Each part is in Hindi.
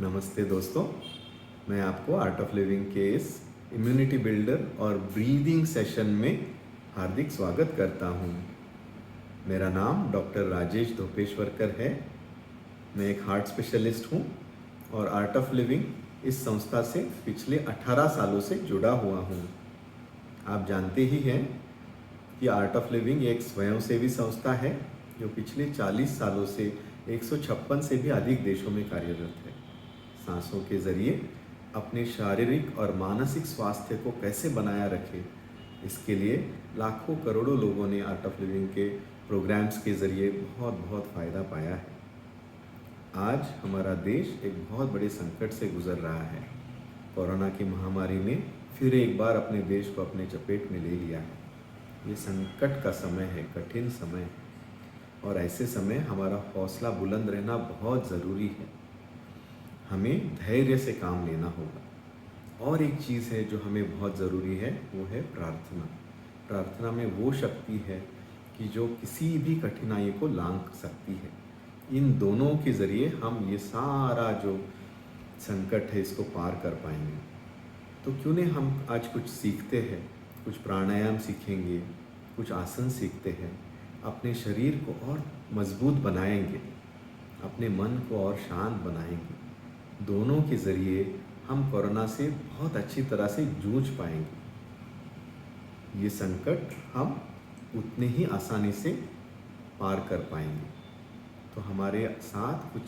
नमस्ते दोस्तों, मैं आपको आर्ट ऑफ लिविंग के इस इम्यूनिटी बिल्डर और ब्रीदिंग सेशन में हार्दिक स्वागत करता हूँ। मेरा नाम डॉक्टर राजेश धोपेश्वरकर है। मैं एक हार्ट स्पेशलिस्ट हूँ और आर्ट ऑफ लिविंग इस संस्था से पिछले 18 सालों से जुड़ा हुआ हूँ। आप जानते ही हैं कि आर्ट ऑफ लिविंग एक स्वयंसेवी संस्था है जो पिछले 40 सालों से 156 से भी अधिक देशों में कार्यरत है। सांसों के ज़रिए अपने शारीरिक और मानसिक स्वास्थ्य को कैसे बनाया रखें, इसके लिए लाखों करोड़ों लोगों ने आर्ट ऑफ लिविंग के प्रोग्राम्स के ज़रिए बहुत बहुत फ़ायदा पाया है। आज हमारा देश एक बहुत बड़े संकट से गुज़र रहा है। कोरोना की महामारी ने फिर एक बार अपने देश को अपने चपेट में ले लिया है। ये संकट का समय है, कठिन समय है, और ऐसे समय हमारा हौसला बुलंद रहना बहुत ज़रूरी है। हमें धैर्य से काम लेना होगा। और एक चीज़ है जो हमें बहुत ज़रूरी है, वो है प्रार्थना। प्रार्थना में वो शक्ति है कि जो किसी भी कठिनाई को लांघ सकती है। इन दोनों के ज़रिए हम ये सारा जो संकट है इसको पार कर पाएंगे। तो क्यों नहीं हम आज कुछ सीखते हैं, कुछ प्राणायाम सीखेंगे, कुछ आसन सीखते हैं, अपने शरीर को और मजबूत बनाएंगे, अपने मन को और शांत बनाएंगे। दोनों के ज़रिए हम कोरोना से बहुत अच्छी तरह से जूझ पाएंगे। ये संकट हम उतने ही आसानी से पार कर पाएंगे। तो हमारे साथ कुछ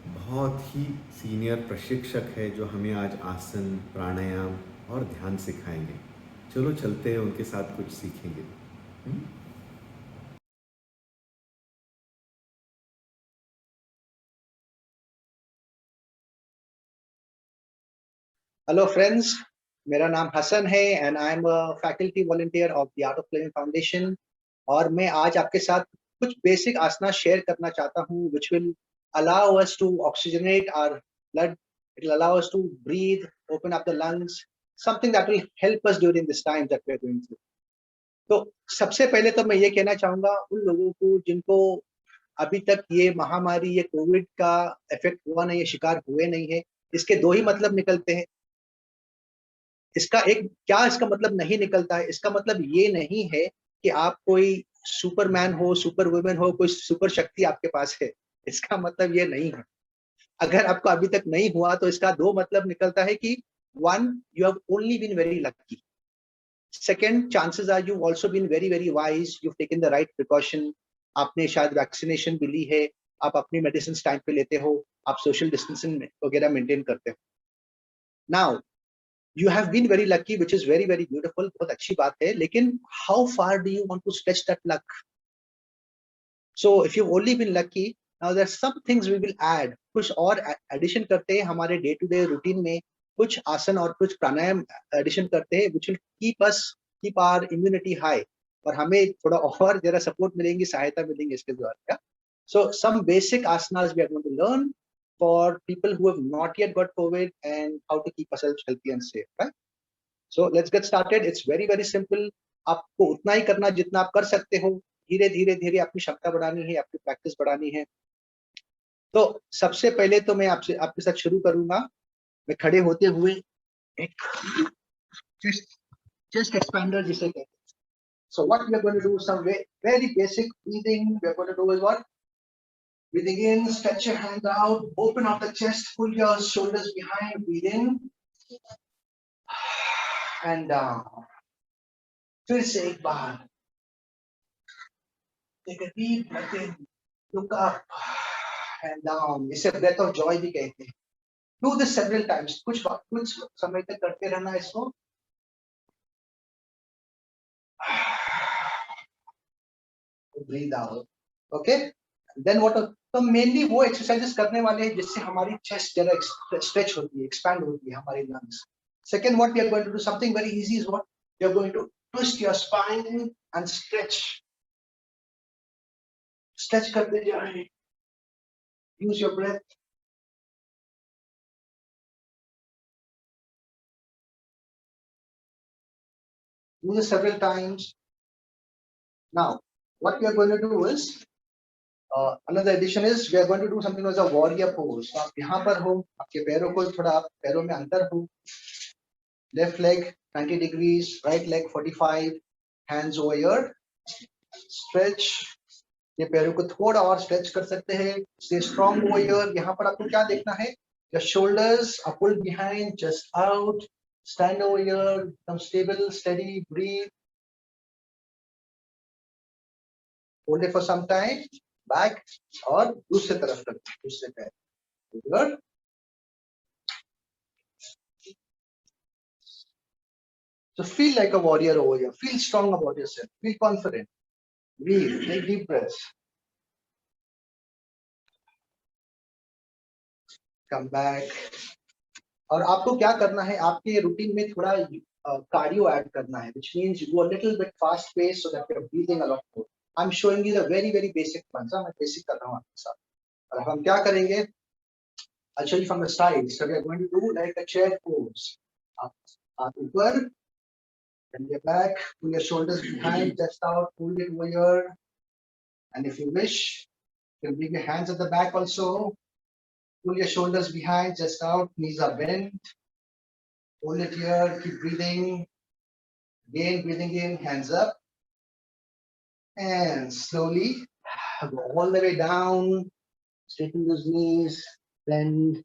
बहुत ही सीनियर प्रशिक्षक है जो हमें आज आसन, प्राणायाम और ध्यान सिखाएंगे। चलो चलते हैं, उनके साथ कुछ सीखेंगे। हेलो फ्रेंड्स, मेरा नाम हसन है and I am a faculty volunteer of the art of living foundation. और मैं आज आपके साथ कुछ बेसिक आसना शेयर करना चाहता हूँ which will allow us to oxygenate our blood. It will allow us to breathe, open up the lungs, something that will help us during this time that we are going through. तो सबसे पहले तो मैं ये कहना चाहूंगा उन लोगों को जिनको अभी तक ये महामारी, ये कोविड का इफेक्ट हुआ नहीं है, शिकार हुए नहीं है। इसके दो ही मतलब निकलते हैं। इसका मतलब नहीं निकलता है। इसका मतलब ये नहीं है कि आप कोई सुपरमैन हो, सुपर वुमन हो, कोई सुपर शक्ति आपके पास है। इसका मतलब ये नहीं है। अगर आपको अभी तक नहीं हुआ तो इसका दो मतलब निकलता है कि one, you have only been very lucky. Second, chances are you also been very very wise, you taken the right precaution. आपने शायद वैक्सीनेशन भी ली है, आप अपनी मेडिसिन टाइम पे लेते हो, आप सोशल डिस्टेंसिंग वगैरह मेंटेन करते हो। Now you have been very lucky, which is very very beautiful, बहुत अच्छी बात है। लेकिन how far do you want to stretch that luck? So if you've only been lucky, now there's some things we will add, कुछ और एडिशन करते हैं हमारे डे टू डे रूटीन में। कुछ आसन और कुछ प्राणायाम एडिशन करते हैं which will keep our immunity high, और हमें थोड़ा और जरा सपोर्ट मिलेंगी, सहायता मिलेंगी इसके द्वारा। So some basic asanas we are going to learn for people who have not yet got COVID and how to keep ourselves healthy and safe, right? So let's get started. It's very very simple. आपको उतना ही करना जितना आप कर सकते हो। धीरे धीरे धीरे अपनी क्षमता बढ़ानी है, अपनी प्रैक्टिस बढ़ानी है। तो सबसे पहले तो मैं आपके साथ शुरू करूंगा। मैं खड़े होते हुए एक चेस्ट एक्सपेंडर जिसे कहते हैं। So what we are going to do, some very basic breathing. We are going to do is what? Breathing in, stretch your hand out, open up the chest, pull your shoulders behind, breathe in and down. फिर से एक बार, take a deep breath in, look up and down. इसे breath of joy भी कहते हैं। Do this several times. कुछ समय तक करते रहना इसको। Breathe out. Okay? Then what? तो mainly वो exercises करने वाले हैं जिससे हमारी chest जरा stretch होती है, expand होती है हमारी lungs. Second, what we are going to do, something very easy, is what we are going to twist your spine and stretch. Stretch करते जाएं. Use your breath. Do this several times. Now, what we are going to do is Another addition is we are going to do something as a warrior pose. तो आप यहाँ पर हो, आपके पैरों को थोड़ा पैरों में अंतर हो. Left leg 90 degrees, right leg 45, hands over here. Stretch. ये पैरों को थोड़ा और stretch कर सकते हैं. Stay strong over here. यहाँ पर आपको क्या देखना है? Your shoulders are pulled behind, just out. Stand over here. Become stable, steady, breathe. Hold it for some time. Back और दूसरे तरफ तक, दूसरे पैर. Good. So feel like a warrior over here. Feel strong about yourself. Feel confident. Breathe. Take deep breaths. Come back. और आपको क्या करना है? आपके रूटीन में थोड़ा cardio add करना है, which means you go a little bit fast pace so that you're breathing a lot more. I'm showing you the very basic ones. मैं basic कर रहा हूँ आपके साथ. और हम क्या करेंगे? I'll show you from the side. So we are going to do like a chair pose. आप ऊपर, bend your back, pull your shoulders behind, chest out, pull it over here. And if you wish, you can bring your hands at the back also. Pull your shoulders behind, chest out, knees are bent. Hold it here, keep breathing. Again, breathing in, hands up. And slowly go all the way down. Straighten those knees, bend.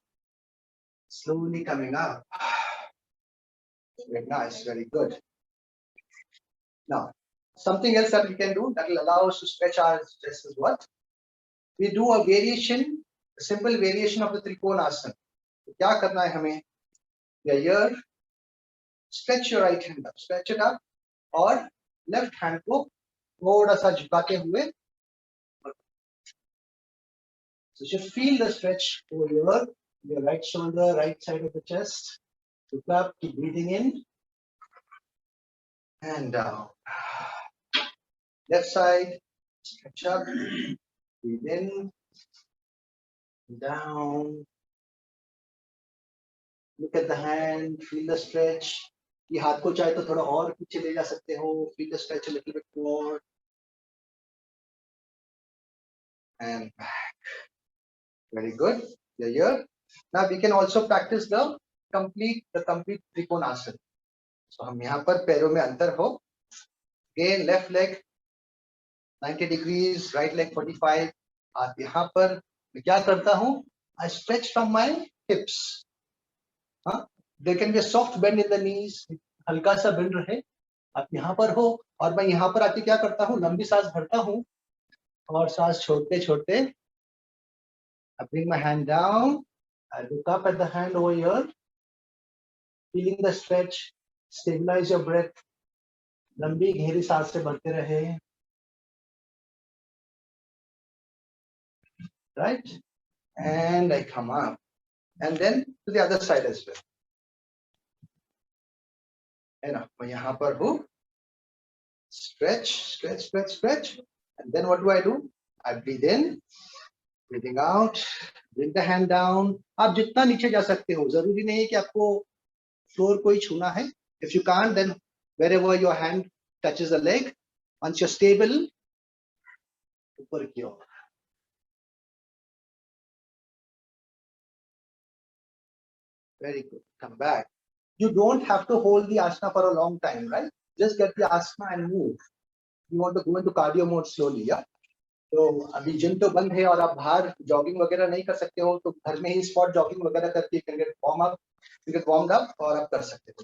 Slowly coming up. Very nice, very good. Now, something else that we can do that will allow us to stretch our chest is what? We do a variation, a simple variation of the Trikonasana. तो क्या करना है हमें? Here, stretch your right hand up, stretch it up, और left hand को थोड़ा सा झुकाते हुए. So you should feel the stretch over here, your right shoulder, right side of the chest. Look up, keep breathing in and down. Left side, stretch up, breathe in, down. Look at the hand, feel the stretch. ये हाथ को चाहे तो थोड़ा और पीछे ले जा सकते हो. Feel the stretch a little bit more. And back. Very good. You're here. Now we can also practice the complete Trikonasana. So हम यहाँ पर पैरों में अंतर हो. Again, left leg 90 degrees, right leg 45. आप यहाँ पर मैं क्या करता हूँ? I stretch from my hips. There can be a soft bend in the knees. हल्का सा bend रहे. आप यहाँ पर हो और मैं यहाँ पर आके क्या करता हूँ? लंबी सांस भरता हूँ और सांस छोड़ते छोड़ते I bring my hand down. I look up at the hand over here. Feeling the stretch. Stabilize your breath. लंबी गहरी सांस से भरते रहे. Right? And I come up. And then to the other side as well. है ना? मैं यहाँ पर हूँ. Stretch, stretch, stretch, stretch. And then what do? I breathe in. Breathing out. Bring the hand down. आप जितना नीचे जा सकते हो. जरूरी नहीं है कि आपको फ्लोर को ही छूना है. If you can't, then wherever your hand touches the leg, once you're stable, ऊपर की ओर. Very good. Come back. You don't have to hold the asana for a long time, right? Just get the asana and move. You want to go into cardio mode slowly, yeah? तो अभी जिम तो बंद है और आप बाहर जॉगिंग वगैरह नहीं कर सकते हो, तो घर में ही स्पॉट जॉगिंग वगैरह करके get warmed up और आप कर सकते हो.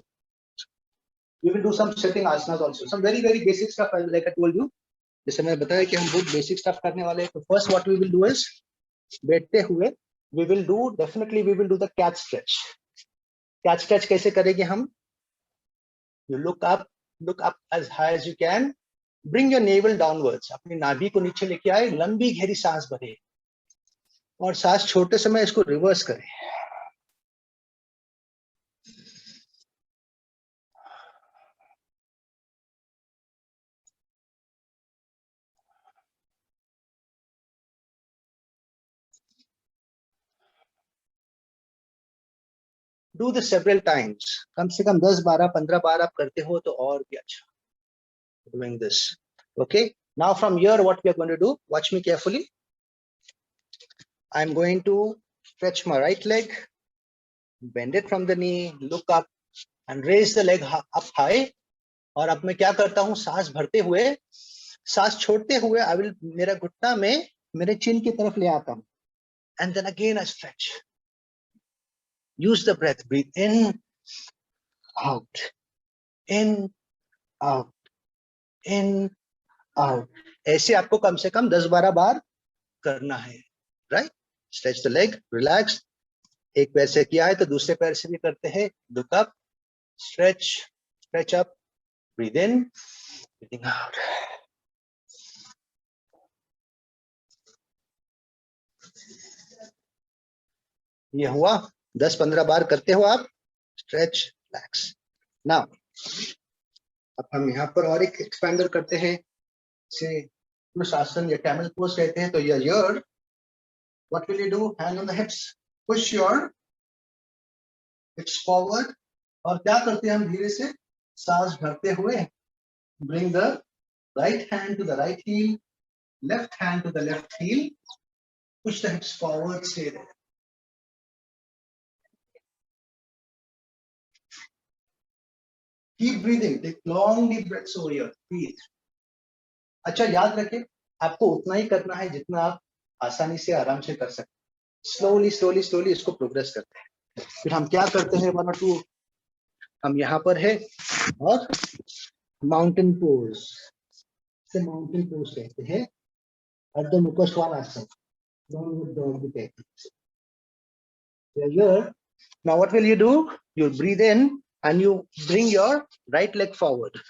We will do some sitting asanas also. Some very basic stuff like I told you. जैसे मैंने बताया कि हम बहुत basic stuff करने वाले हैं. तो first what we will do is बैठते हुए we will do the cat stretch. Cat stretch कैसे करेंगे हम? You look up as high as you can. Bring your navel downwards. अपनी नाभि को नीचे लेके आए. लंबी गहरी सांस भरे और सांस छोड़ते समय इसको रिवर्स करें. Do this several times. कम से कम 10, 12, 15 बार आप करते हो तो और भी अच्छा. Doing this. Okay. Now from here, what we are going to do? Watch me carefully. I'm going to stretch my right leg, bend it from the knee, look up and raise the leg up high. और अब मैं क्या करता हूँ, सांस भरते हुए, सांस छोड़ते हुए I will मेरा घुटना में मेरे चिन की तरफ ले आता हूँ. And then again I stretch. Use the breath. Breathe in, out, in, out, in, out. ऐसे आपको कम से कम 10-12 बार करना है. Right? Stretch the leg, relax. एक पैर से किया है तो दूसरे पैर से भी करते हैं. Look up, stretch, stretch up, breathe in, breathing out. ये हुआ. 10-15 बार करते हो आप. Stretch, relax. Now, अब हम यहाँ पर और एक एक्सपेंडर करते हैं. से आसन या कैमल पोज कहते हैं. तो here, what will you do? Hand on the hips. Push your hips forward. और क्या करते हैं हम धीरे से सांस भरते हुए. Bring the right hand to the right heel, left hand to the left heel. Push the hips forward. Stay there. Keep breathing. Take long deep breaths over here. Breathe. अच्छा याद रखें, आपको उतना ही करना है जितना आप आसानी से आराम से कर सकते. स्लोली स्लोली स्लोली इसको प्रोग्रेस करते हैं. फिर हम क्या करते हैं, 1 और 2 हम यहाँ पर है और माउंटेन पोज से माउंटेन पोज कहते हैं. अर्ध मुख स्वानासन, डॉग भी कहते हैं. Here, now what will you do? You breathe in and you bring your right leg forward.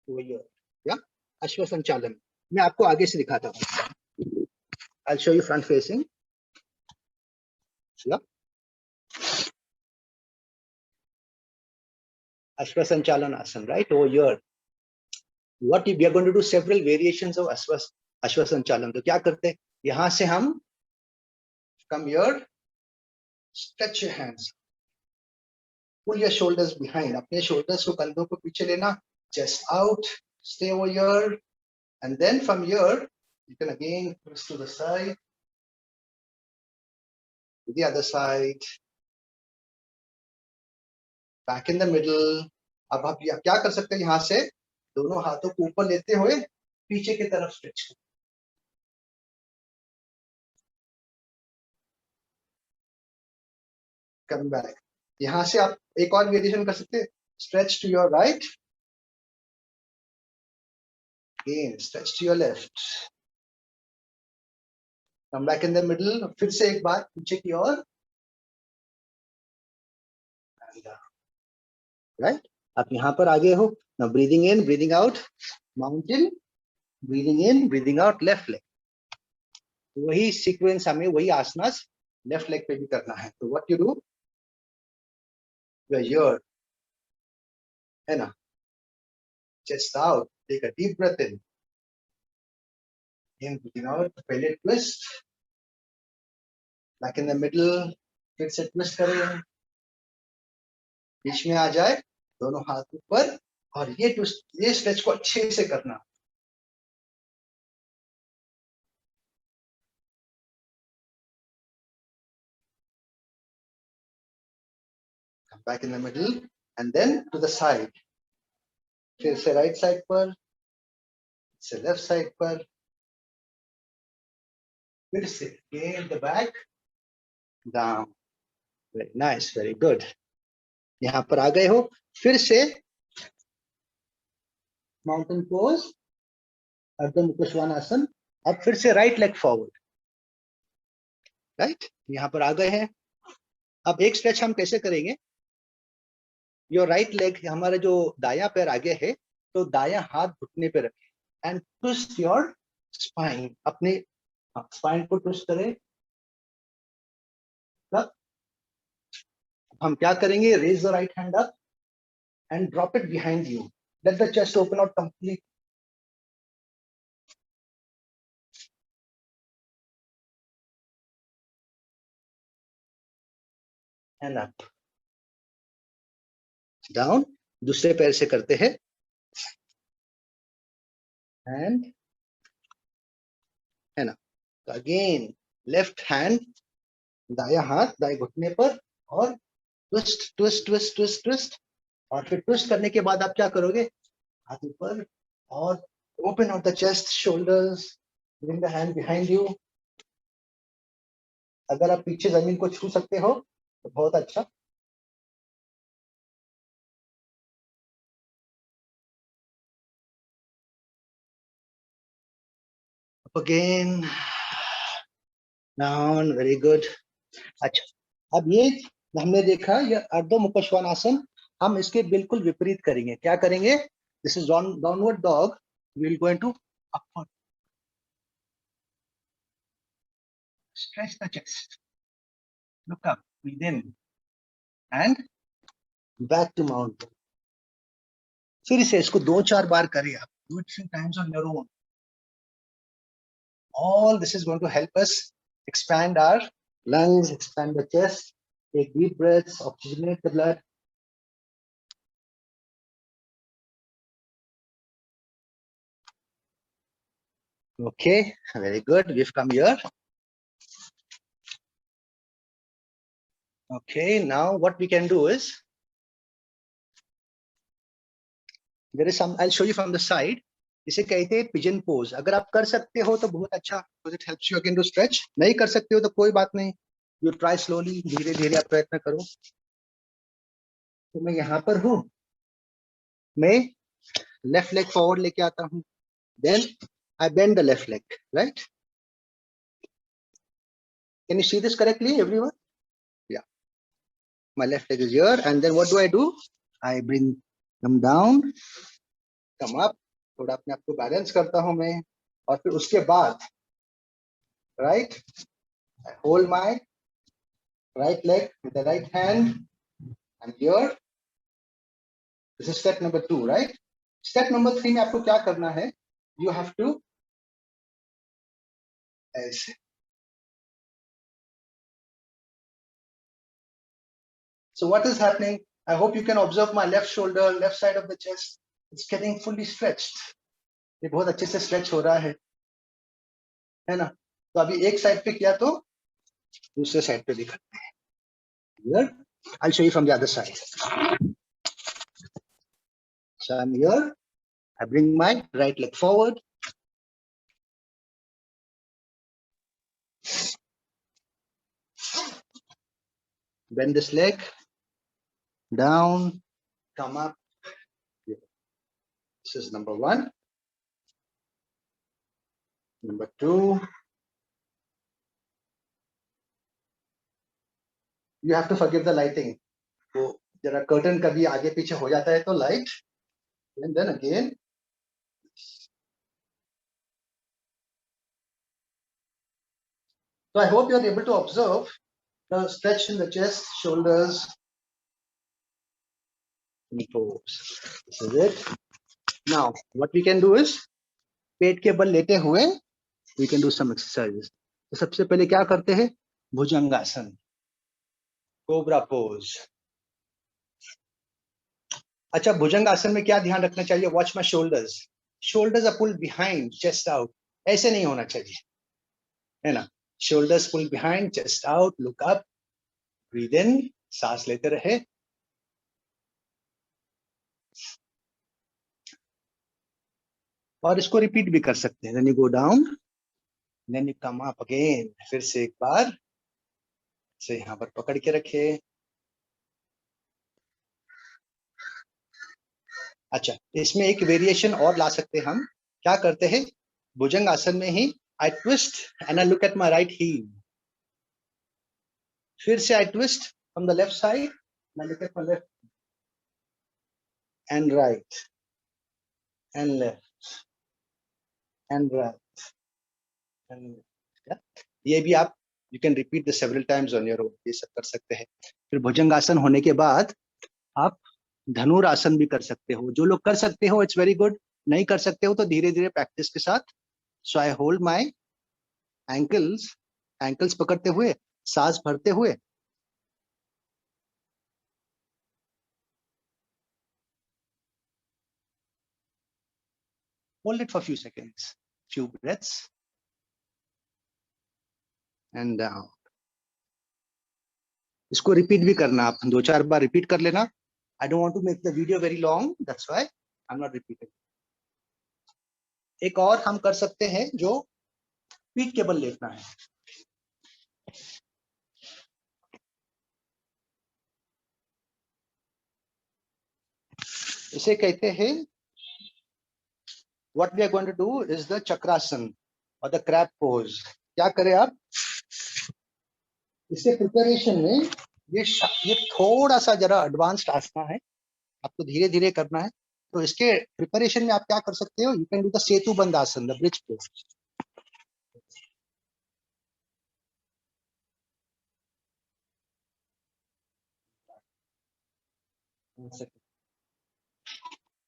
Over here. Yeah? अश्वसंचालन. मैं आपको आगे से दिखाता हूँ. I'll show you front facing. Yeah. Ashwasanchalan asana, right? Over here. What we are going to do several variations of Ashwasanchalan. तो क्या करते हैं? यहाँ से हम come here, stretch your hands, pull your shoulders behind. अपने shoulders को कंधों को पीछे लेना, chest out, stay over here, and then from here you can again twist to the side, to the other side, back in the middle. अब आप क्या कर सकते हैं, यहाँ से दोनों हाथों को ऊपर लेते हुए पीछे की तरफ स्ट्रेच करें. Come back. यहाँ से आप एक और वेरिएशन कर सकते हैं. Stretch to your right, again stretch to your left, come back in the middle. फिर से एक बार पीछे की ओर, right? आप यहाँ पर आगे हो. Now breathing in, breathing out, mountain, breathing in, breathing out, left leg. वही सीक्वेंस हमें वही आसनास लेफ्ट लेग पे भी करना है. तो what you do? You're here, है ना? Chest out, take a deep breath in. In, breathing out, पहले twist, back in the middle, फिर से twist करें, बीच में आ जाए, दोनों हाथ ऊपर, और ये twist, ये स्ट्रेच को अच्छे से करना. Come back in the middle, and then to the side. फिर से right side पर, से left side पर, फिर से again the back, down. Very nice, very good. यहाँ पर आ गए हो. फिर से माउंटेन पोज, अर्ध मुख स्वानासन. अब फिर से राइट लेग फॉरवर्ड, राइट. यहाँ पर आ गए हैं. अब एक स्ट्रेच हम कैसे करेंगे. योर राइट लेग, हमारा जो दायां पैर आगे है, तो दायां हाथ घुटने पे रखें एंड ट्विस्ट योर स्पाइन. अपने स्पाइन को ट्विस्ट करें. हम क्या करेंगे, raise the right hand up and drop it behind you. Let the chest open out complete. And up, down. दूसरे पैर से करते हैं. एंड है ना. तो अगेन लेफ्ट हैंड, दाया हाथ दाएं घुटने पर, और twist twist twist twist twist, और फिर ट्विस्ट करने के बाद आप क्या करोगे, हाथ ऊपर, और open out the chest, shoulders, bring the hand behind you. अगर आप पीछे जमीन को छू सकते हो तो बहुत अच्छा। Again down, very good. अच्छा, अब ये हमने देखा ये अर्धो मुख श्वानासन, हम इसके बिल्कुल विपरीत करेंगे। क्या करेंगे, this is downward dog, we will go into upward, stretch the chest, look up, breathe in and back to mountain. फिर से इसको 2-4 बार करिए आप, do it 3 times on your own. All this is going to help us expand our lungs, expand the chest, take deep breaths, oxygenate the blood. Okay, very good. We've come here. Okay, now what we can do is, there is some, I'll show you from the side. इसे कहते हैं पिजन पोज। अगर आप कर सकते हो तो बहुत अच्छा, because it helps you again to stretch. नहीं कर सकते हो तो कोई बात नहीं, you try slowly, धीरे धीरे आप प्रयत्न करो। तो मैं यहाँ पर हूँ, मैं लेफ्ट लेग फॉरवर्ड लेके आता हूँ, then I bend the left leg, right? Can you see this correctly, everyone? Yeah. My left leg is here, and then what do? I bring them down, come up, थोड़ा अपने आप को बैलेंस करता हूं मैं, और फिर उसके बाद, right? I hold my right leg with the right hand, and here, this is step number 2, right? Step number 3 में आपको क्या करना है? You have to ऐसे. So what is happening? I hope you can observe my left shoulder, left side of the chest. It's getting fully stretched. ये बहुत अच्छे से stretch हो रहा है ना? तो अभी एक साइड पे किया तो दूसरे साइड पे भी करते हैं. Here, I'll show you from the other side. So I'm here. I bring my right leg forward. Bend this leg down, come up. This is number 1. Number 2. You have to forgive the lighting. तो जरा curtain कभी आगे पीछे हो जाता है तो light, and then again. So I hope you are able to observe the stretch in the chest, shoulders, and toes. This is it. Now, what we can do is, पेट के बल लेटे हुए, we can do some exercises. तो सबसे पहले क्या करते हैं? Bhujangasana, cobra pose. अच्छा, भुजंगासन में क्या ध्यान रखना चाहिए? Watch my shoulders. Shoulders are pulled behind, chest out. ऐसे नहीं होना चाहिए, है ना? Shoulders pulled behind, chest out, look up, breathe in, सांस लेते रहे. और इसको रिपीट भी कर सकते हैं. Then you go down, then you come up again. फिर से एक बार से यहाँ पर पकड़ के रखे. अच्छा, इसमें एक वेरिएशन और ला सकते हैं हम. क्या करते हैं? भुजंग आसन में ही I twist and I look at my right heel. फिर से I twist from the left side, I look at my left and right and left and right and. ये भी आप, you can repeat the several times on your own. ये सब कर सकते हैं. फिर भुजंग आसन होने के बाद आप धनुरासन भी कर सकते हो. जो लोग कर सकते हो, इट्स वेरी गुड. नहीं कर सकते हो तो धीरे धीरे प्रैक्टिस के साथ. सो आई होल्ड माय एंकल्स पकड़ते हुए, सांस भरते हुए, hold it for few seconds, few breaths. And down. इसको रिपीट भी करना, आप 2-4 बार रिपीट कर लेना। I don't want to make the video very long, that's why I am not repeating. एक और हम कर सकते हैं जो पीठ के बल लेटना है। इसे कहते हैं, what we are going to do is the chakrasan or the crab pose। क्या करें आप, इसके प्रिपरेशन में ये थोड़ा सा जरा एडवांस्ड आसना है, आपको धीरे धीरे करना है। तो इसके प्रिपरेशन में आप क्या कर सकते हो, यू कैन डू द सेतु बंद आसन, द ब्रिज पोज।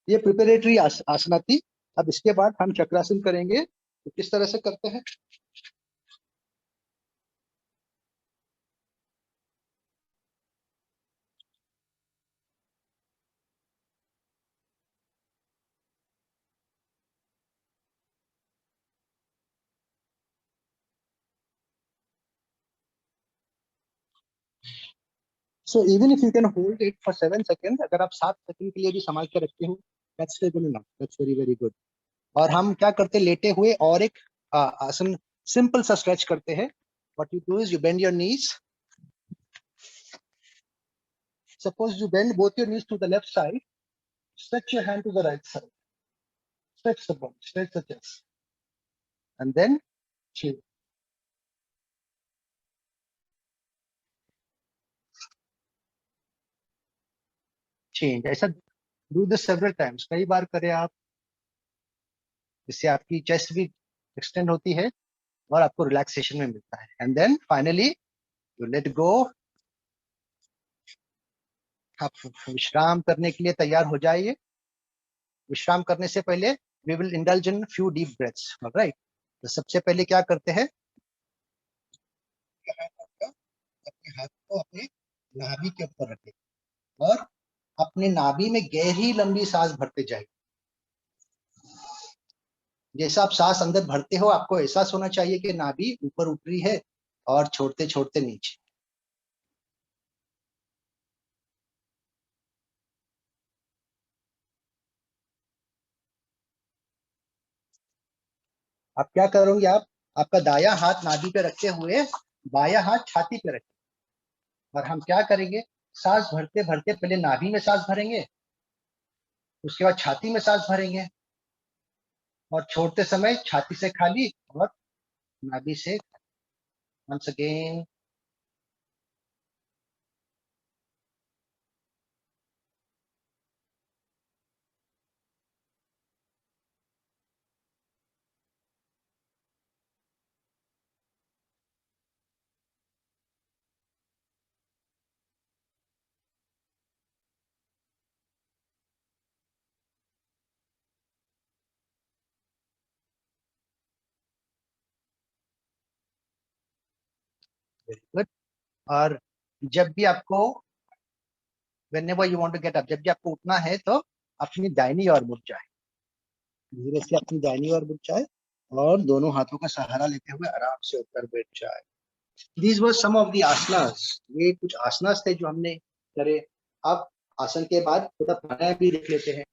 ये प्रिपरेटरी आसना थी। अब इसके बाद हम चक्रासन करेंगे। तो किस तरह से करते हैं, so even if you can hold it for 7 second, अगर आप 7 सेकंड के लिए भी संभाल के रखते हो, that's good enough, that's very very good. और हम क्या करते हैं, लेटे हुए और एक आसन सिंपल सा स्ट्रेच करते हैं। What you do is you bend your knees. Suppose you bend both your knees to the left side, stretch your hand to the right side, stretch the body, stretch the chest, and then change। Change, ऐसा डू दिस सेवरल टाइम्स, कई बार करें आप, इससे आपकी चेस्ट भी एक्सटेंड होती है और आपको रिलैक्सेशन में मिलता है। And then finally you let go. आप विश्राम करने के लिए तैयार हो जाइए। विश्राम करने से पहले we will indulge in few deep breaths, alright. तो सबसे पहले क्या करते हैं, अपने हाथ को अपने नाभि के ऊपर रखें और अपने नाभि में गहरी लंबी सांस भरते जाइए। जैसा आप सांस अंदर भरते हो, आपको एहसास होना चाहिए कि नाभि ऊपर उठ रही है और छोड़ते छोड़ते नीचे। आप क्या करोगे, आप आपका दाया हाथ नाभि पे रखते हुए बाया हाथ छाती पे रखें, और हम क्या करेंगे, सांस भरते भरते पहले नाभि में सांस भरेंगे, उसके बाद छाती में सांस भरेंगे, और छोड़ते समय छाती से खाली और नाभि से। Once again, very good. और जब भी आपको, whenever you want to get up, जब भी आपको उठना है तो अपनी दाहिनी ओर मुड़ जाए, धीरे से अपनी दाहिनी ओर मुड़ जाए और दोनों हाथों का सहारा लेते हुए आराम से ऊपर बैठ जाए। These were some of the asanas। ये कुछ आसनास थे जो हमने करे। अब आसन के बाद थोड़ा प्राणायाम भी देख लेते हैं।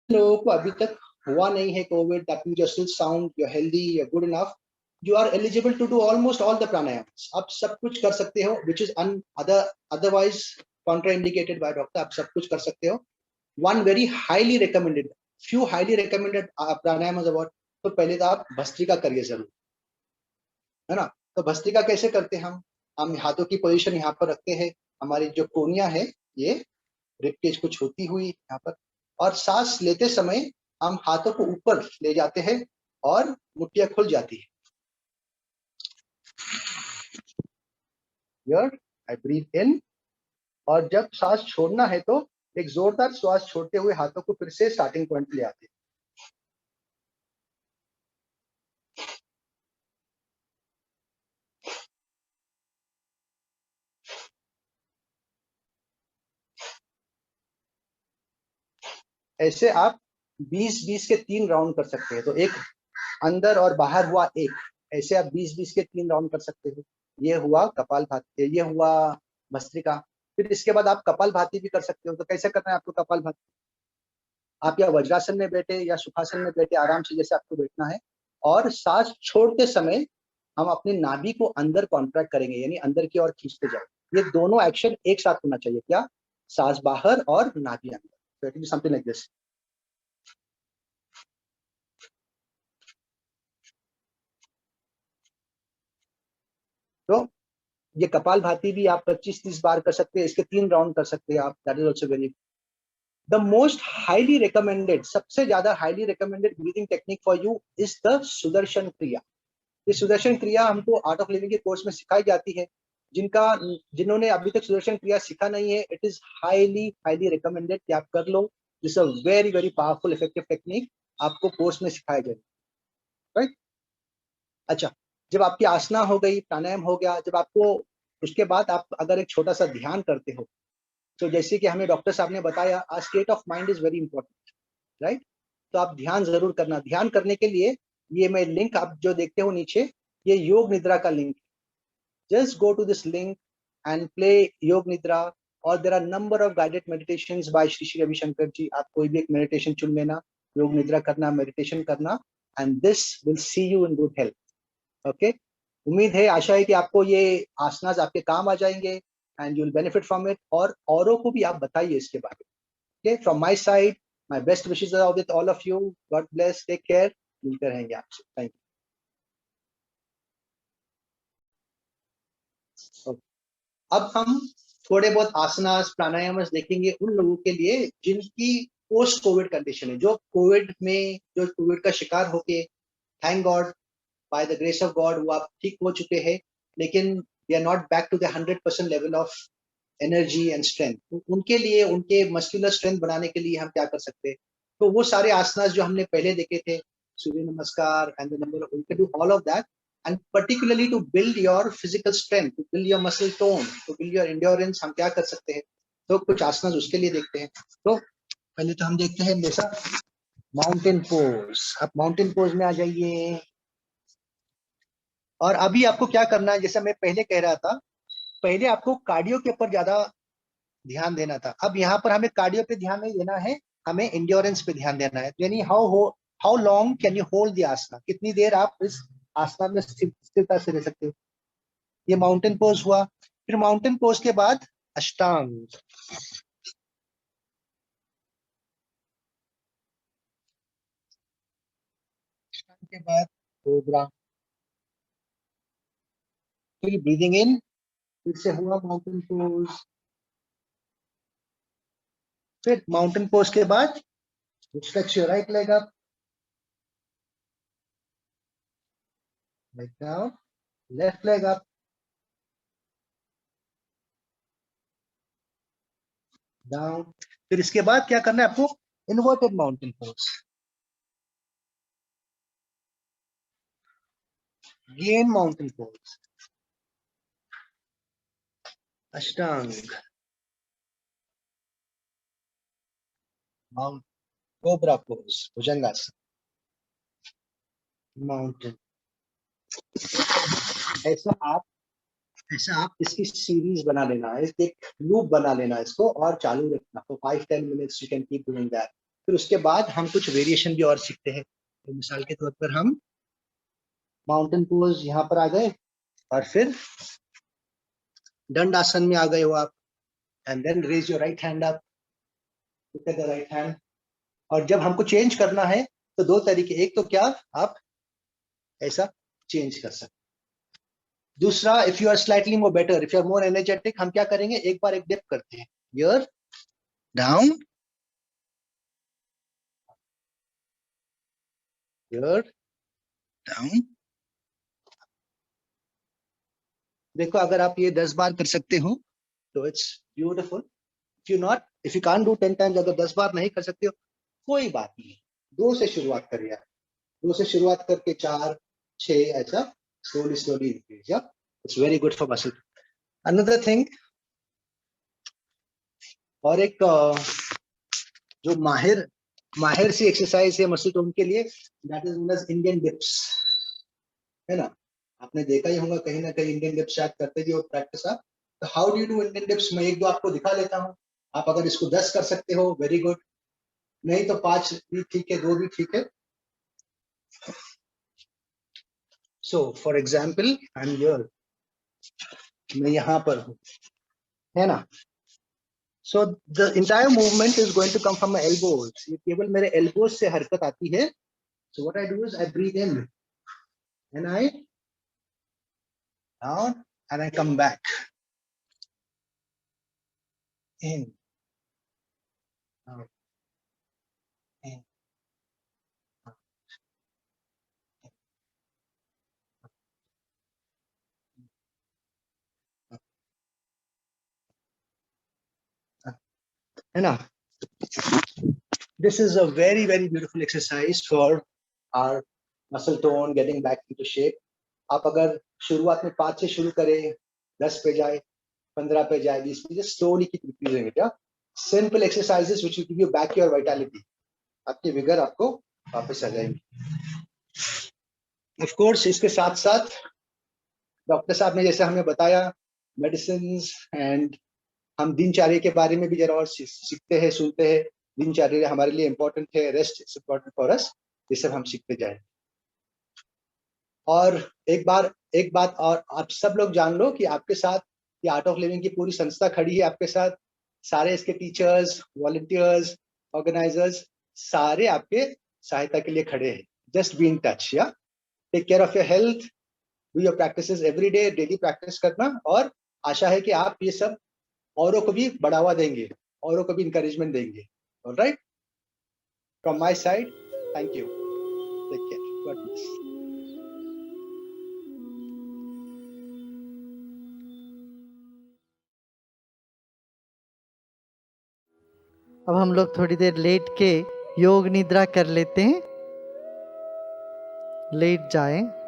लोगों को अभी तक हुआ नहीं है covid, that means you are still sound, you are healthy, you are good enough, you are eligible to do almost all the pranayams. आप सब कुछ कर सकते हो which is otherwise contraindicated by doctor. आप सब कुछ कर सकते हो। One very highly recommended, few highly recommended pranayama about. तो पहले तो आप भस्त्रिका करिए जरूर, है ना। तो भस्त्रिका कैसे करते हैं हम हाथों की पोजीशन यहाँ पर रखते हैं, हमारी जो कोनिया है ये रिबकेज को छूती हुई यहाँ पर, और सांस लेते समय हम हाथों को ऊपर ले जाते हैं और मुट्ठियां खुल जाती है। Here I breathe in, और जब सांस छोड़ना है तो एक जोरदार श्वास छोड़ते हुए हाथों को फिर से स्टार्टिंग पॉइंट ले आते हैं। ऐसे आप 20-20 के 3 राउंड कर सकते हैं। तो एक अंदर और बाहर हुआ एक, ऐसे आप 20-20 के 3 राउंड कर सकते हो। ये हुआ कपालभाति, ये हुआ भस्त्रिका। फिर इसके बाद आप कपालभाति भी कर सकते हो। तो कैसे करना है आपको कपालभाति? आप या वज्रासन में बैठे या सुखासन में बैठे आराम से जैसे आपको बैठना है, और सांस छोड़ते समय हम अपनी नाभि को अंदर कॉन्ट्रैक्ट करेंगे, यानी अंदर की ओर खींचते जाए। ये दोनों एक्शन एक साथ होना चाहिए। क्या? सांस बाहर और नाभि अंदर। So it will be something like this. तो ये कपालभाति भी आप 25-30 बार कर सकते हैं। इसके 3 राउंड कर सकते हैं आप। That is also very the most highly recommended, सबसे ज्यादा highly recommended breathing technique for you is the Sudarshan क्रिया। ये सुदर्शन क्रिया हमको आर्ट ऑफ लिविंग के कोर्स में सिखाई जाती है। जिन्होंने अभी तक सुदर्शन क्रिया सीखा नहीं है, it is highly highly recommended कि आप कर लो। This a very very powerful effective technique, आपको कोर्स में सिखाया जाए। राइट? अच्छा, जब आपकी आसना हो गई, प्राणायाम हो गया, जब आपको उसके बाद आप अगर एक छोटा सा ध्यान करते हो, तो जैसे कि हमें डॉक्टर साहब ने बताया, a state of mind is very important. Right? तो आप ध्यान जरूर करना। ध्यान करने के लिए ये मैं लिंक आप जो देखते हो नीचे, ये योग निद्रा का link. Just go to this link and play yoga nidra, और there are number of guided meditations by Shri Shri Ravishankar ji. आप कोई भी एक मेडिटेशन चुन लेना, योग निद्रा करना, मेडिटेशन करना, and this will see you in good health. Okay, उम्मीद है, आशा है कि आपको ये आसनास आपके काम आ जाएंगे and you will benefit from it, और औरों को भी आप बताइए इसके बारे में। Okay, from my side my best wishes are with all of you. God bless, take care, मिलते रहेंगे आपसे। Thank you. अब हम थोड़े बहुत आसनास प्राणायामस देखेंगे उन लोगों के लिए जिनकी पोस्ट कोविड कंडीशन है, जो कोविड का शिकार होके, thank God, by the grace of God, वो आप ठीक हो चुके हैं, लेकिन they are not back to the 100% level of energy and strength. उनके लिए, उनके मस्कुलर स्ट्रेंथ बनाने के लिए हम क्या कर सकते हैं? तो वो सारे आसनास जो हमने पहले देखे थे, surya namaskar and the number, we can do all of that, and particularly to build your physical strength, to build your muscle tone, to build your endurance, हम क्या कर सकते हैं? तो कुछ आसनास उसके लिए देखते हैं। तो पहले तो हम देखते हैं जैसा माउंटेन पोज। आप माउंटेन पोज में आ जाइए, और अभी आपको क्या करना है, जैसा मैं पहले कह रहा था, पहले आपको कार्डियो के ऊपर ज्यादा ध्यान देना था। अब यहाँ पर हमें कार्डियो पे ध्यान नहीं देना है, हमें एंड्योरेंस पे ध्यान देना है। यानी how long can you hold the asana, कितनी देर आप इस आसना में स्थिरता से रह सकते हो। ये माउंटेन पोज हुआ। फिर माउंटेन पोज के बाद अष्टांग, अष्टांग के बाद कोबरा। फिर ब्रीदिंग इन, फिर से हुआ माउंटेन पोज। फिर माउंटेन पोज के बाद stretch your right leg up, like down, left leg up, down। फिर इसके बाद क्या करना है आपको? Inverted mountain pose, gain mountain pose, अष्टांग, माउंट, कोबरा पोज, भुजंगासन, माउंटेन। ऐसा आप इसकी सीरीज बना लेना है, एक लूप बना लेना है इसको, और चालू रखना। तो 5-10 minutes you can keep doing that. फिर उसके बाद हम कुछ वेरिएशन भी और सीखते हैं। तो मिसाल के तौर पर हम माउंटेन पोज यहाँ पर आ गए, और फिर दंड आसन में आ गए हो आप, and then raise your right hand up, look at the right hand. और जब हमको चेंज करना है तो दो तरीके, एक तो क्या, आप ऐसा चेंज कर सकते। दूसरा, if you are slightly more better, if you are more energetic, हम क्या करेंगे, एक बार एक डिप करते हैं, हियर डाउन, हियर डाउन। देखो, अगर आप ये 10 बार कर सकते हो तो it's beautiful. If you can't do 10 times, अगर 10 बार नहीं कर सकते हो, कोई बात नहीं, 2 से शुरुआत करिए। 2 से शुरुआत करके 4, 6, ऐसा स्लोली स्लोली इंक्रीज। या it's very good for muscle. Another thing, और एक जो माहिर सी एक्सरसाइज है मसल टोन के लिए, that is known as Indian dips. है ना? आपने देखा ही होगा कहीं ना कहीं इंडियन डिप्स शायद करते भी हो प्रैक्टिस आप। तो how do you do Indian dips? मैं एक दो आपको दिखा लेता हूँ। आप अगर इसको 10 कर सकते हो वेरी गुड, नहीं तो 5 भी ठीक है, 2 भी ठीक है। So for example I am here, मैं यहाँ पर हूँ, है ना? So the entire movement is going to come from my elbows. ये केवल मेरे एल्बोज से हरकत आती है। So what I do is I breathe in and I down and I come back in, out, in, out. है ना? This is a very very beautiful exercise for our muscle tone, getting back into shape. आप अगर शुरुआत में 5 से शुरू करें, 10 पे जाए, 15 पे जाए, 20 पे, just slowly keep increasing it. Yeah, simple exercises which will give you back your vitality. आपकी विगर आपको वापस आ जाएगी। Of course, इसके साथ साथ डॉक्टर साहब ने जैसे हमें बताया मेडिसिन एंड हम दिनचर्या के बारे में भी जरा और सीखते हैं, सुनते हैं। दिनचर्या हमारे लिए इम्पोर्टेंट है, rest is important for us, ये सब हम सीखते जाए। और एक बात और आप सब लोग जान लो कि आपके साथ ये आर्ट ऑफ लिविंग की पूरी संस्था खड़ी है आपके साथ। सारे इसके टीचर्स, वॉलंटियर्स, ऑर्गेनाइजर्स सारे आपके सहायता के लिए खड़े हैं। जस्ट बी इन टच, या take care of your health, do your practices every day, daily practice करना। और आशा है कि आप ये सब औरों को भी बढ़ावा देंगे, औरों को भी इंकरेजमेंट देंगे। Alright, from my side, thank you, take care, God bless. अब हम लोग थोड़ी देर लेट के योग निद्रा कर लेते हैं। लेट जाएं।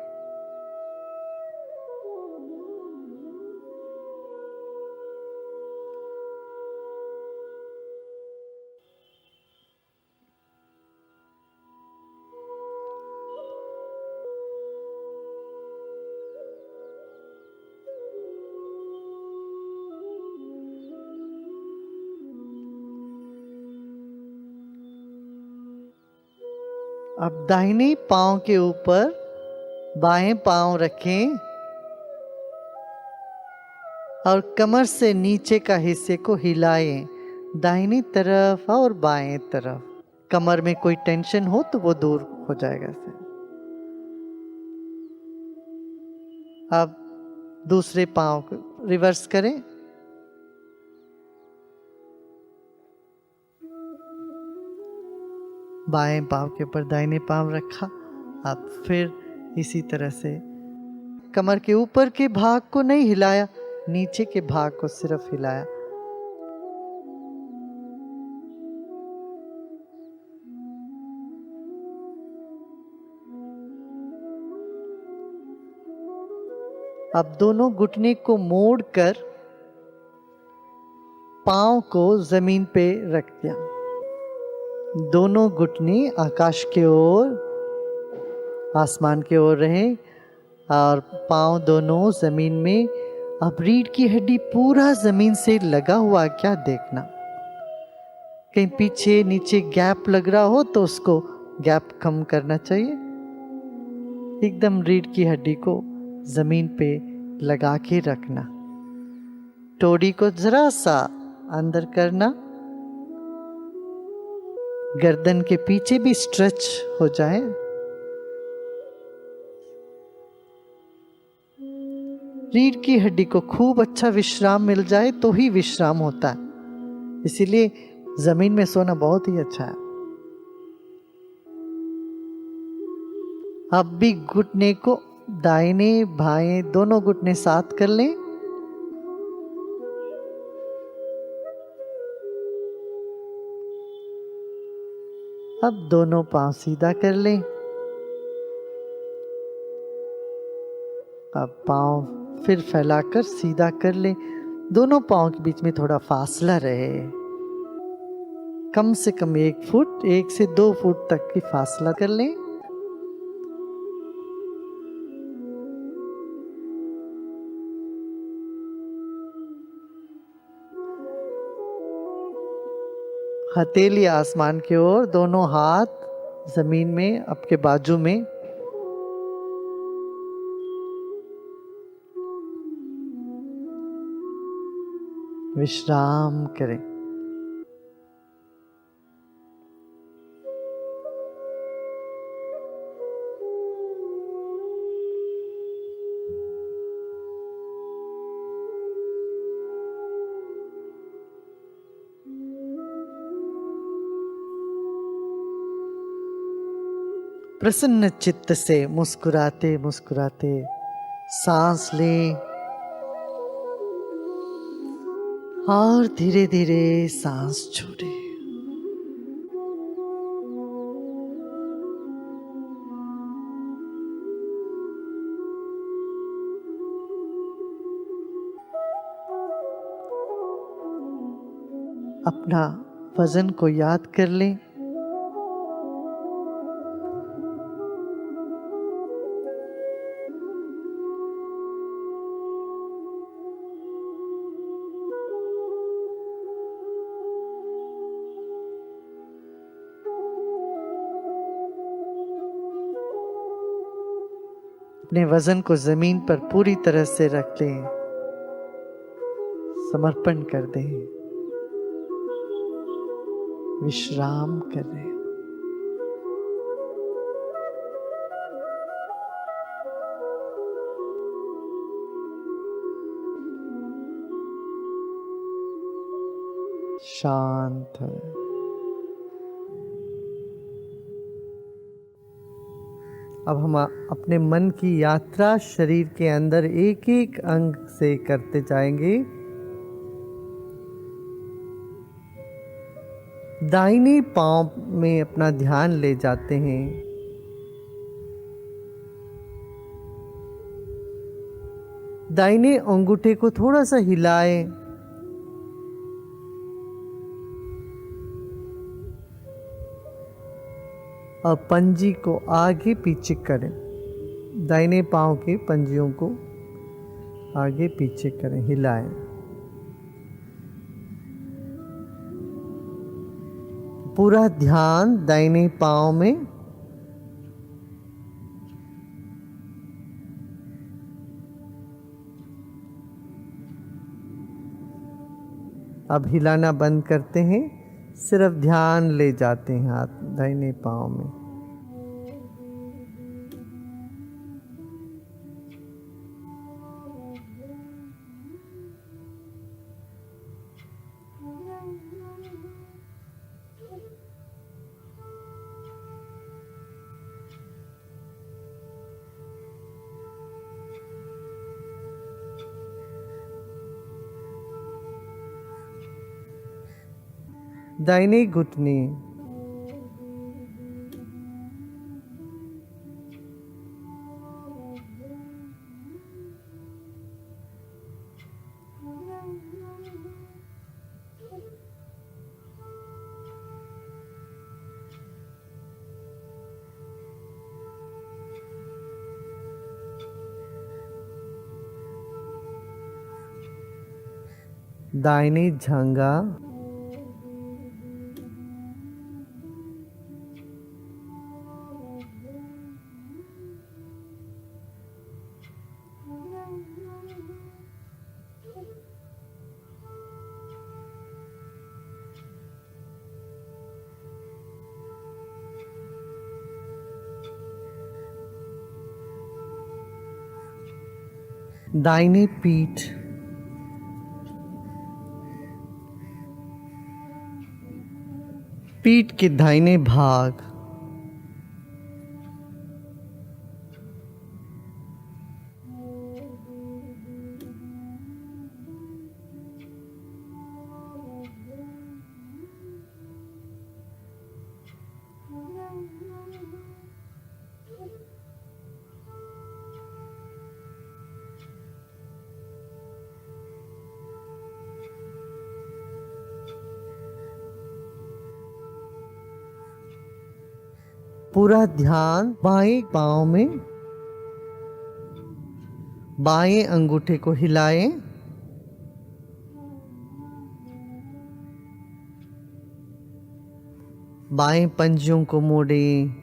अब दाहिने पांव के ऊपर बाएं पांव रखें और कमर से नीचे का हिस्से को हिलाएं, दाहिनी तरफ और बाएं तरफ। कमर में कोई टेंशन हो तो वो दूर हो जाएगा इससे। अब दूसरे पांव को रिवर्स करें। बाएं पांव के ऊपर दाहिने पांव रखा। अब फिर इसी तरह से कमर के ऊपर के भाग को नहीं हिलाया, नीचे के भाग को सिर्फ हिलाया। अब दोनों घुटने को मोड़कर पांव को जमीन पे रख दिया। दोनों घुटने आकाश के ओर, आसमान के ओर रहे और पांव दोनों जमीन में। अब रीढ़ की हड्डी पूरा जमीन से लगा हुआ क्या देखना। कहीं पीछे नीचे गैप लग रहा हो तो उसको गैप कम करना चाहिए। एकदम रीढ़ की हड्डी को जमीन पे लगा के रखना। टोड़ी को जरा सा अंदर करना, गर्दन के पीछे भी स्ट्रेच हो जाए। रीढ़ की हड्डी को खूब अच्छा विश्राम मिल जाए तो ही विश्राम होता है, इसीलिए जमीन में सोना बहुत ही अच्छा है। अब भी घुटने को दाहिने बाएं दोनों घुटने साथ कर लें। अब दोनों पांव सीधा कर लें। अब पांव फिर फैलाकर सीधा कर लें। दोनों पांव के बीच में थोड़ा फासला रहे, कम से कम 1 फुट, 1 से 2 फुट तक की फासला कर लें। हथेली आसमान की ओर, दोनों हाथ जमीन में आपके बाजू में। विश्राम करें। प्रसन्न चित्त से मुस्कुराते मुस्कुराते सांस लें और धीरे धीरे सांस छोड़ें। अपना वजन को याद कर लें। अपने वजन को जमीन पर पूरी तरह से रख लें, समर्पण कर दें, विश्राम करें। शांत है। अब हम अपने मन की यात्रा शरीर के अंदर एक एक अंग से करते जाएंगे। दाहिने पांव में अपना ध्यान ले जाते हैं। दाहिने अंगूठे को थोड़ा सा हिलाएं। और पंजी को आगे पीछे करें। दाहिने पांव के पंजियों को आगे पीछे करें, हिलाएं। पूरा ध्यान दाहिने पांव में। अब हिलाना बंद करते हैं, सिर्फ ध्यान ले जाते हैं हाथ दाहिने पांव में। दाहिने घुटने, दाहिने जांघा, दाहिने पीठ, पीठ के दाहिने भाग, पूरा ध्यान बाएं पांव में। बाएं अंगूठे को हिलाएं। बाएं पंजों को मोड़ें,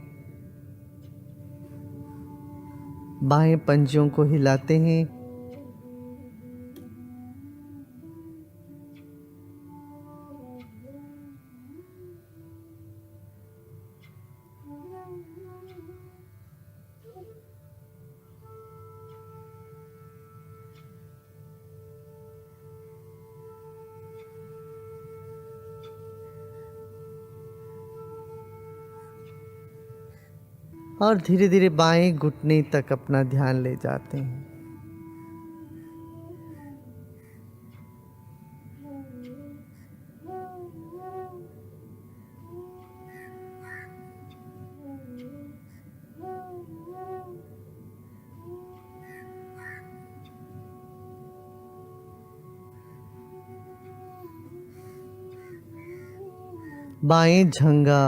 बाएं पंजों को हिलाते हैं। और धीरे धीरे बाएं घुटने तक अपना ध्यान ले जाते हैं। बाएं झंगा,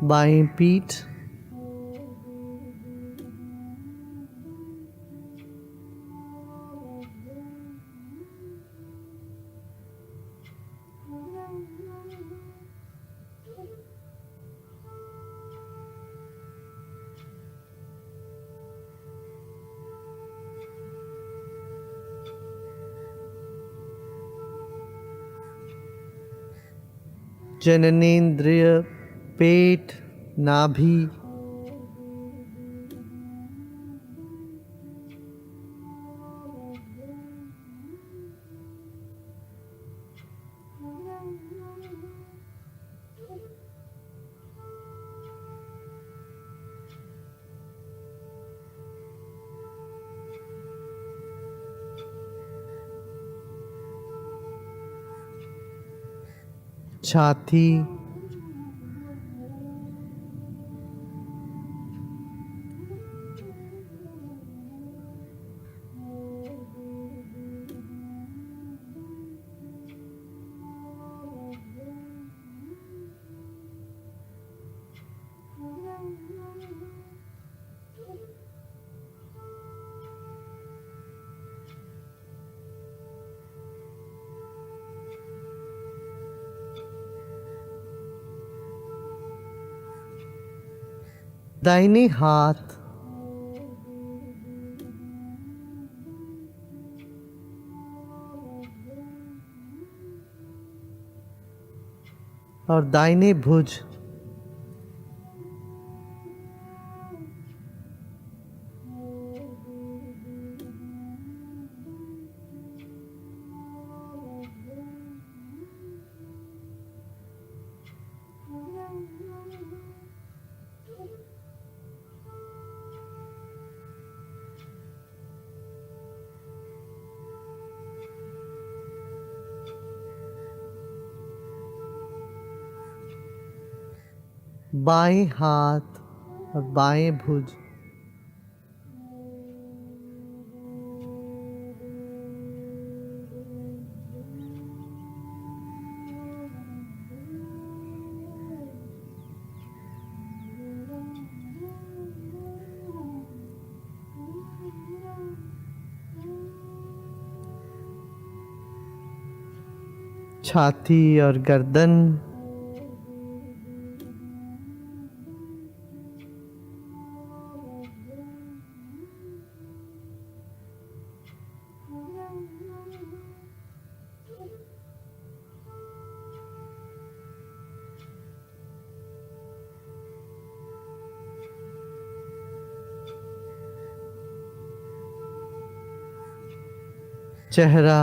बाएं पीठ, जननेंद्रिय, पेट, नाभि, छाती, दाहिने हाथ, और दाहिने भुज, बाएं हाथ और बाएं भुज, छाती और गर्दन, चेहरा,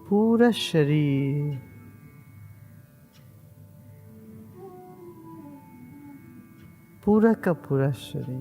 पूरा शरीर, पूरा का पूरा शरीर।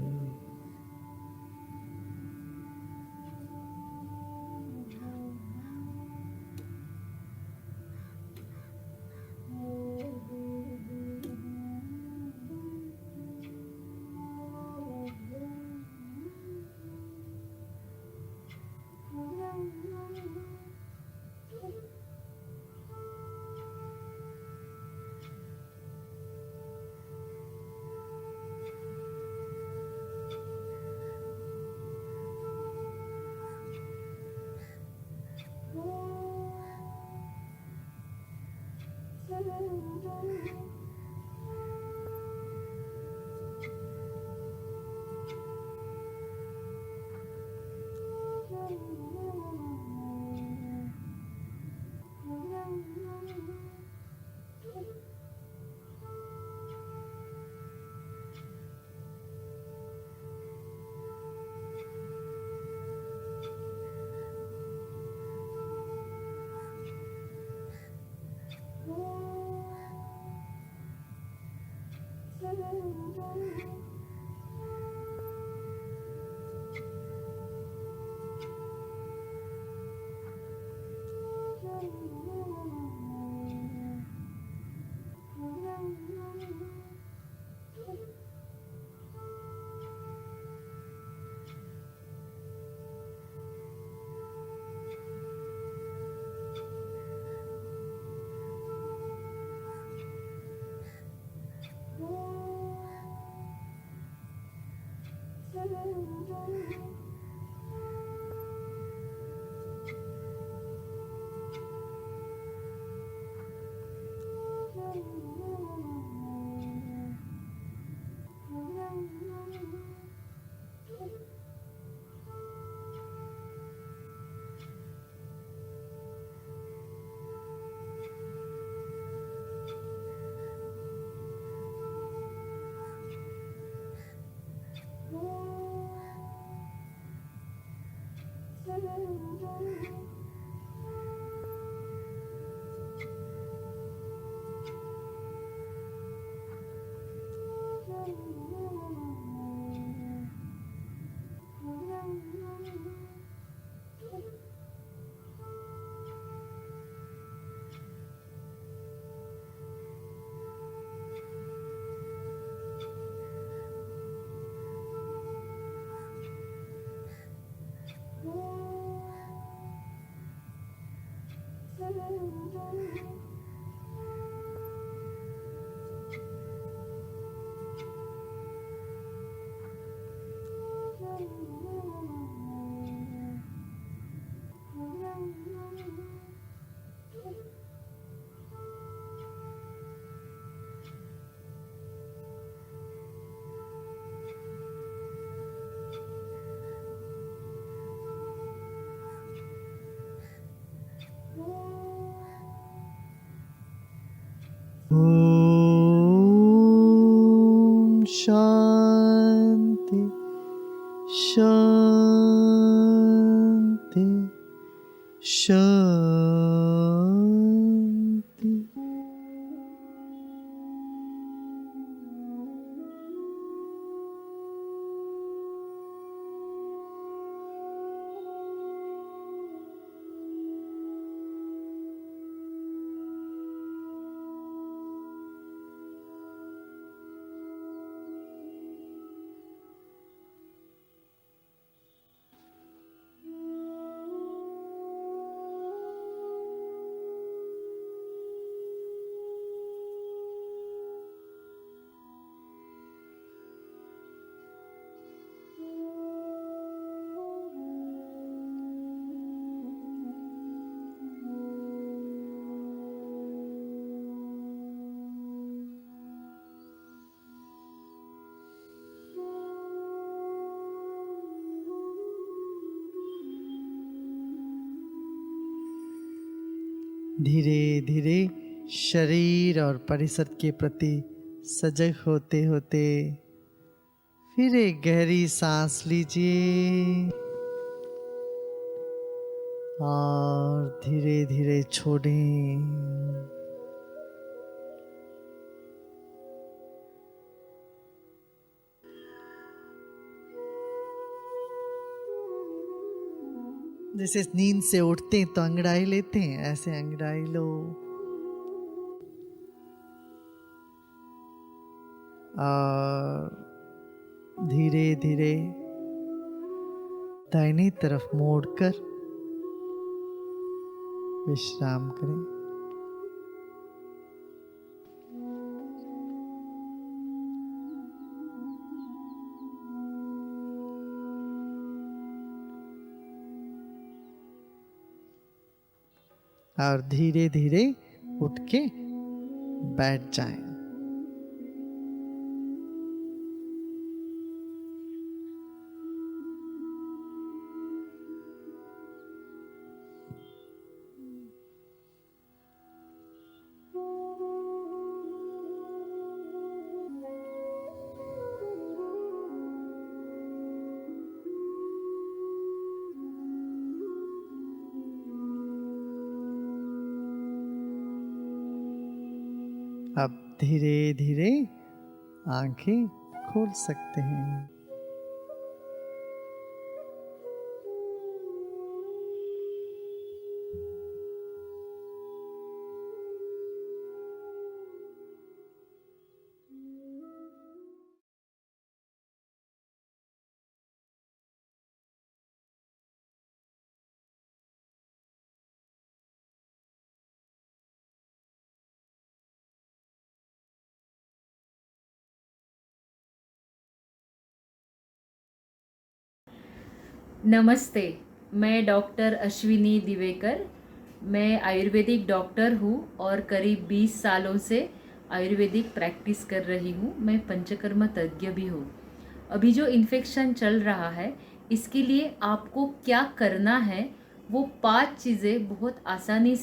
ओम शांति शांति शांति। धीरे धीरे शरीर और परिसर के प्रति सजग होते होते फिर एक गहरी सांस लीजिए और धीरे धीरे छोड़ें। जैसे नींद से उठते हैं तो अंगड़ाई लेते हैं, ऐसे अंगड़ाई लो और धीरे धीरे दाहिनी तरफ मोड़कर विश्राम करें। और धीरे धीरे उठ के बैठ जाएं। अब धीरे धीरे आंखें खोल सकते हैं। नमस्ते, मैं डॉक्टर अश्विनी दिवेकर। मैं आयुर्वेदिक डॉक्टर हूँ और करीब 20 सालों से आयुर्वेदिक प्रैक्टिस कर रही हूँ। मैं पंचकर्म तज्ञ भी हूँ। अभी जो इन्फेक्शन चल रहा है, इसके लिए आपको क्या करना है, वो 5 चीज़ें बहुत आसानी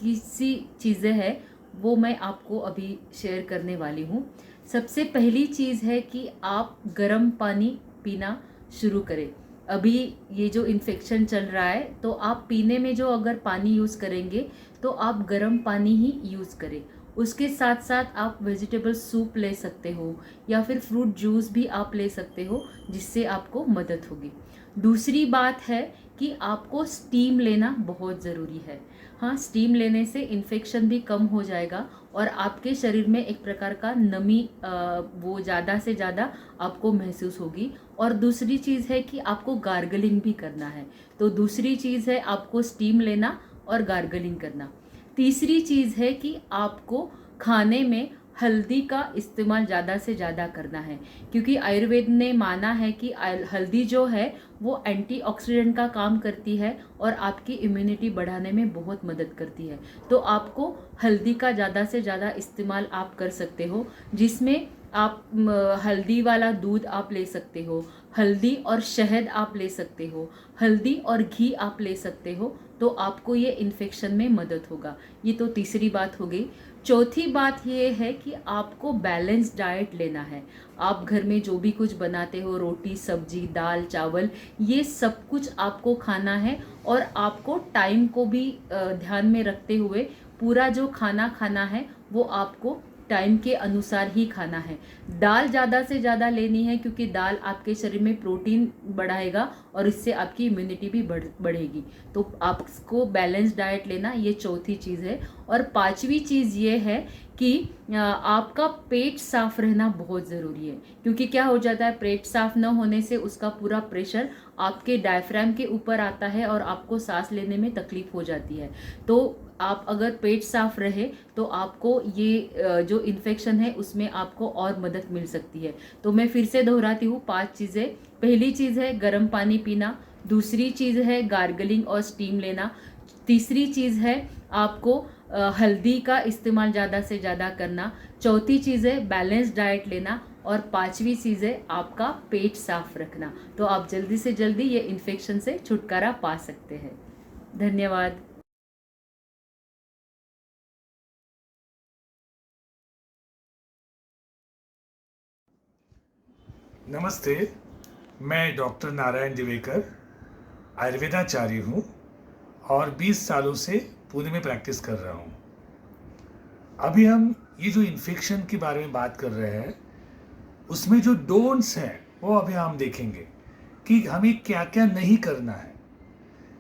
की सी चीज़ें हैं, वो मैं आपको अभी शेयर करने वाली हूँ। सबसे पहली चीज़ है कि आप गर्म पानी पीना शुरू करें। अभी ये जो इन्फेक्शन चल रहा है, तो आप पीने में जो अगर पानी यूज़ करेंगे तो आप गर्म पानी ही यूज़ करें। उसके साथ साथ आप वेजिटेबल सूप ले सकते हो या फिर फ्रूट जूस भी आप ले सकते हो, जिससे आपको मदद होगी। दूसरी बात है कि आपको स्टीम लेना बहुत ज़रूरी है। हाँ, स्टीम लेने से इन्फेक्शन भी कम हो जाएगा और आपके शरीर में एक प्रकार का नमी वो ज़्यादा से ज़्यादा आपको महसूस होगी। और दूसरी चीज़ है कि आपको गार्गलिंग भी करना है। तो दूसरी चीज़ है आपको स्टीम लेना और गार्गलिंग करना। तीसरी चीज़ है कि आपको खाने में हल्दी का इस्तेमाल ज़्यादा से ज़्यादा करना है, क्योंकि आयुर्वेद ने माना है कि हल्दी जो है वो एंटीऑक्सीडेंट का काम करती है और आपकी इम्यूनिटी बढ़ाने में बहुत मदद करती है। तो आपको हल्दी का ज़्यादा से ज़्यादा इस्तेमाल आप कर सकते हो, जिसमें आप हल्दी वाला दूध आप ले सकते हो, हल्दी और शहद आप ले सकते हो, हल्दी और घी आप ले सकते हो। तो आपको ये इन्फेक्शन में मदद होगा। ये तो तीसरी बात हो गई। चौथी बात ये है कि आपको बैलेंस डाइट लेना है। आप घर में जो भी कुछ बनाते हो, रोटी सब्जी दाल चावल, ये सब कुछ आपको खाना है और आपको टाइम को भी ध्यान में रखते हुए पूरा जो खाना खाना है वो आपको टाइम के अनुसार ही खाना है। दाल ज़्यादा से ज़्यादा लेनी है, क्योंकि दाल आपके शरीर में प्रोटीन बढ़ाएगा और इससे आपकी इम्यूनिटी भी बढ़ेगी। तो आपको बैलेंस डाइट लेना, ये चौथी चीज़ है। और पांचवी चीज़ ये है कि आपका पेट साफ रहना बहुत ज़रूरी है, क्योंकि क्या हो जाता है, पेट साफ न होने से उसका पूरा प्रेशर आपके डायफ्राम के ऊपर आता है और आपको सांस लेने में तकलीफ हो जाती है। तो आप अगर पेट साफ रहे तो आपको ये जो इन्फेक्शन है उसमें आपको और मदद मिल सकती है। तो मैं फिर से दोहराती हूँ 5 चीज़ें। पहली चीज़ है गर्म पानी पीना, दूसरी चीज़ है गार्गलिंग और स्टीम लेना, तीसरी चीज़ है आपको हल्दी का इस्तेमाल ज़्यादा से ज़्यादा करना, चौथी चीज़ है बैलेंस डाइट लेना और पांचवी चीज़ है आपका पेट साफ रखना। तो आप जल्दी से जल्दी ये इन्फेक्शन से छुटकारा पा सकते हैं। धन्यवाद। नमस्ते, मैं डॉक्टर नारायण दिवेकर आयुर्वेदाचार्य हूँ और 20 सालों से पुणे में प्रैक्टिस कर रहा हूँ। अभी हम ये जो इन्फेक्शन के बारे में बात कर रहे हैं, उसमें जो डोंट्स हैं वो अभी हम देखेंगे कि हमें क्या क्या नहीं करना है।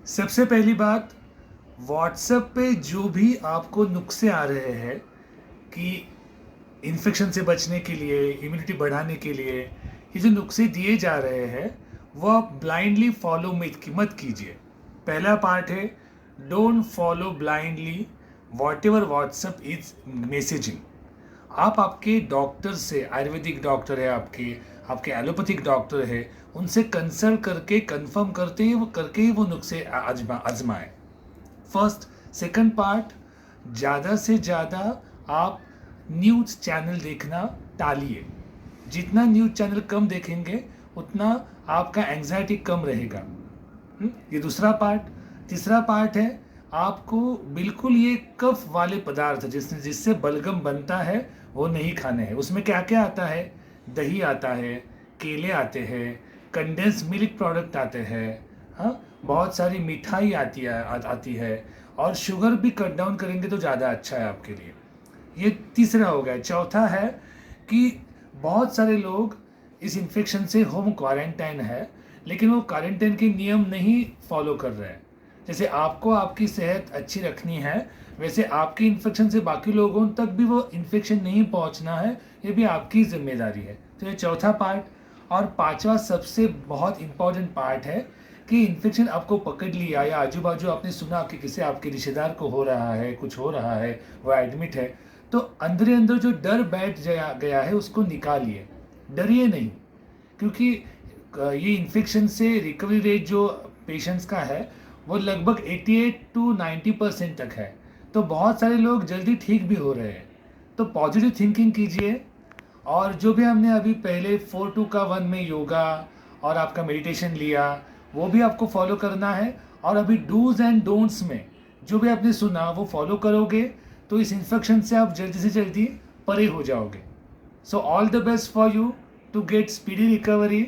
सबसे पहली बात, व्हाट्सएप पे जो भी आपको नुस्खे आ रहे हैं कि इन्फेक्शन से बचने के लिए, इम्यूनिटी बढ़ाने के लिए, ये जो नुस्खे दिए जा रहे हैं वो आप ब्लाइंडली फॉलो मत कीजिए। पहला पार्ट है, don't follow blindly what ever WhatsApp is messaging. आप आपके डॉक्टर से, आयुर्वेदिक डॉक्टर है आपके एलोपैथिक डॉक्टर है, उनसे कंसल्ट करके कंफर्म करके ही वो नुस्खे आजमाएं। फर्स्ट। सेकंड पार्ट, ज़्यादा से ज़्यादा आप न्यूज़ चैनल देखना टालिए। जितना न्यूज़ चैनल कम देखेंगे उतना आपका एंग्जाइटी कम रहेगा। ये दूसरा पार्ट। तीसरा पार्ट है, आपको बिल्कुल ये कफ वाले पदार्थ जिससे बलगम बनता है वो नहीं खाने हैं। उसमें क्या क्या आता है? दही आता है, केले आते हैं, कंडेंस मिल्क प्रोडक्ट आते हैं, हाँ, बहुत सारी मिठाई आती है, और शुगर भी कट डाउन करेंगे तो ज़्यादा अच्छा है आपके लिए। ये तीसरा हो गया। चौथा है कि बहुत सारे लोग इस इन्फेक्शन से होम क्वारंटाइन है, लेकिन वो क्वारंटाइन के नियम नहीं फॉलो कर रहे हैं। जैसे आपको आपकी सेहत अच्छी रखनी है, वैसे आपकी इन्फेक्शन से बाकी लोगों तक भी वो इन्फेक्शन नहीं पहुंचना है, ये भी आपकी जिम्मेदारी है। तो ये चौथा पार्ट। और पांचवा सबसे बहुत इम्पॉर्टेंट पार्ट है कि इन्फेक्शन आपको पकड़ लिया या आजू बाजू आपने सुना कि किसी आपके रिश्तेदार को हो रहा है, कुछ हो रहा है, वो एडमिट है, तो अंदर जो डर बैठ गया है उसको निकालिए। डरिए नहीं, क्योंकि ये इन्फेक्शन से रिकवरी रेट जो पेशेंट्स का है वो लगभग 88 to 90% तक है। तो बहुत सारे लोग जल्दी ठीक भी हो रहे हैं। तो पॉजिटिव थिंकिंग कीजिए, और जो भी हमने अभी पहले 4-2 का 1 में योगा और आपका मेडिटेशन लिया वो भी आपको फॉलो करना है। और अभी डूज एंड डोंट्स में जो भी आपने सुना वो फॉलो करोगे तो इस इन्फेक्शन से आप जल्दी से जल्दी परे हो जाओगे। So all the best for you to get speedy recovery